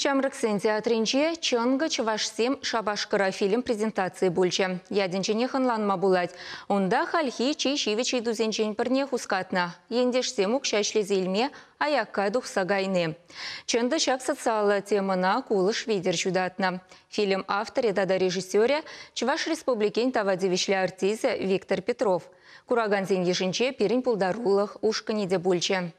Чамрыксын театринче чонгы чывашсем шабашкыра фильм презентации бульче. Ядинчене хынланма булать. Онда хальхи чей-шивичей дузенчен пырне хускатна. Ендешсем укшашлезе илме аякка духса гайны. Чонды шак социалы темына кулыш видер чудатна. Фильм авторе дада режиссере Чуваш республикен тавадевишле артизе Виктор Петров. Кураганзен ешінче пирин пулдарулых ушканиде бульче.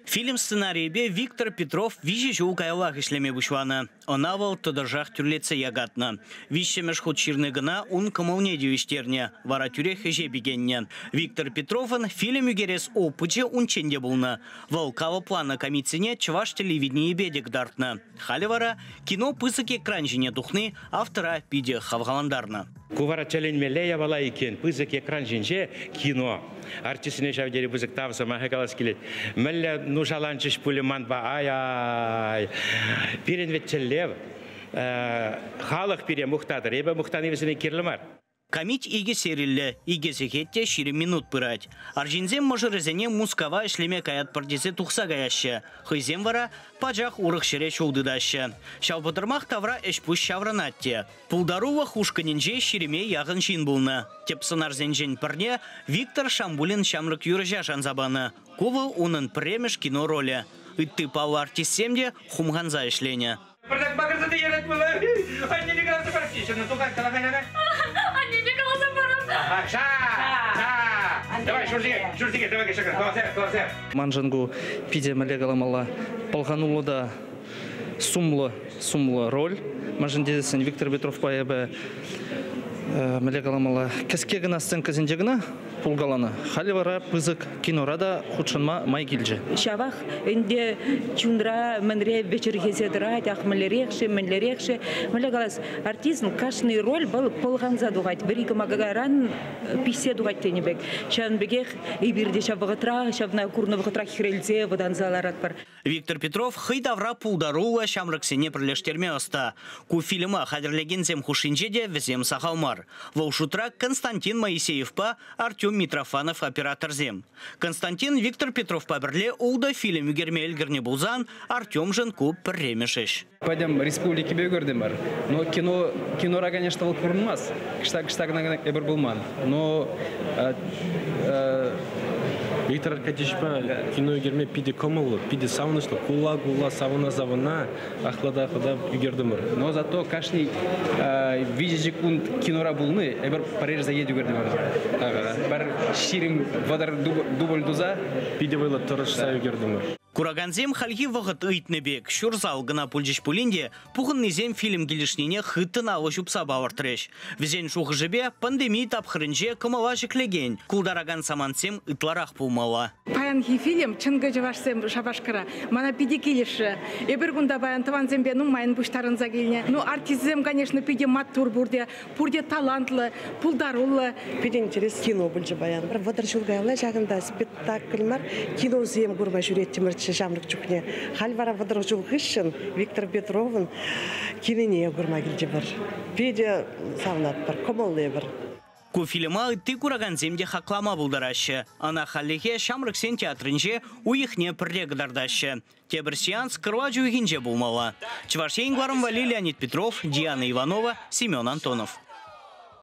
Фильм сценарийбе Виктор Петров вижи жугайлах ишлеме бушвана. Онавал тодоржах тюрлеце ягатна. Вищемеш худширны гына ун кымылне девиштерне. Вара тюрех ежебегенне. Виктор Петровын фильм югерес опыче унченде булна. Волкава плана комицыне чываш телевидение бедек дартна. Халивара кино пысык экранжине тухны автора пиде хавгаландарна. Кувара челенмеле я вала икен, пызык экран жинже кино. Артистine şavderi pızık tavsa mahakalas kilit. Melle nuşalançış puliman ba ay. Pirin vetçellev. Халық пире мұқтадыр. Ебі мұқтаны весіне керлімар. Камить иге серилле, иге секетте 4 минут пырать. Аржинзем можырызене мускава ишлеме каят пардезе тухса гаяще. Хызем вара паджах урых шере чулдыдаще. Шалпытырмах тавра эшпуш шавранатте. Пулдарува хушканинже шереме яғын чин булны. Тепсынарзенжен пырне Виктор Шамбулин шамрык юрыжа жанзабаны. Кувы унын премеш кино роли. Итты пау артистемде хумганза ишлене. Манжангу пиде малегаламала полганула да сумла роль. Манжандесен Виктор Петров паебе малегаламала кескегна сценка зендегна пулгалана. Халивара пызык кинорада худшанма майгилже. Шавах инде чундра менре вечер гезедра тахмелерекше менлерекше малегалас артизм кашный роль был полганза дугать берига магаран писе дугать тенебек. Шанбегех и бирде шавгатра шавна курновгатра хирелзе воданзаларат бар. Виктор Петров хыйдавра пулдарула шамрыксене прирлештерме оста. Ку фильма хадерлегензем хушинжеде везем сахалмар. Волшутра Константин Моисеевпа Артем Митрофанов оператор зем. Константин Виктор Петров поберле улда фильм Гермель Гернебулзан Артем Женку премешеш. Пойдем республики бегордемар. Но кинора, конечно, был курмас. Кштаг на эбер булман. Но Виктор Аркадьевич кино югерме пиде комылы, пиде саунышлы, кула сауна, ахлада югердемар. Но зато кашни видите кунт кинора булны, эбер Париж заеду югердемар. Бар ширим водар дубль дуза. Пиде войла торышса югердемар. Кураганзем хальги вағыт үйтнебек, шурзал гына пульжиш пулинде, пухыннезем фильм келішнене хыттын алышып сабавар треш. Візен шуғы жібе пандемия тапхырынже кымала жіклеген, кулдараган самансем ытларах пулмала. Паянхи фильм чынгы жывашсем шабашкара, мана пиде келіші. Эбір күнда баян таванзембе, майын бұштарын загеліне. Артизем, конечно, пиде маттур бурде талантлы, пулдарулы. Пиде интерес кино бұлжы баян. Водар жылғайла жағында спектакль мар, кино зем көрма жүретті Шамрык чукне. Хальвара водорожу гышын Виктор Петровын кинене гурмагилже бар. Педе савнат бар, комолле бар. Ку фильма ты кураганземде хаклама булдарашы. Ана халлихе Шамрыксен театрынже уихне прегдардашы. Тебір сеанс кырваджу игинже булмала. Чувашейн Гларом Вали, Леонид Петров, Диана Иванова, Семен Антонов.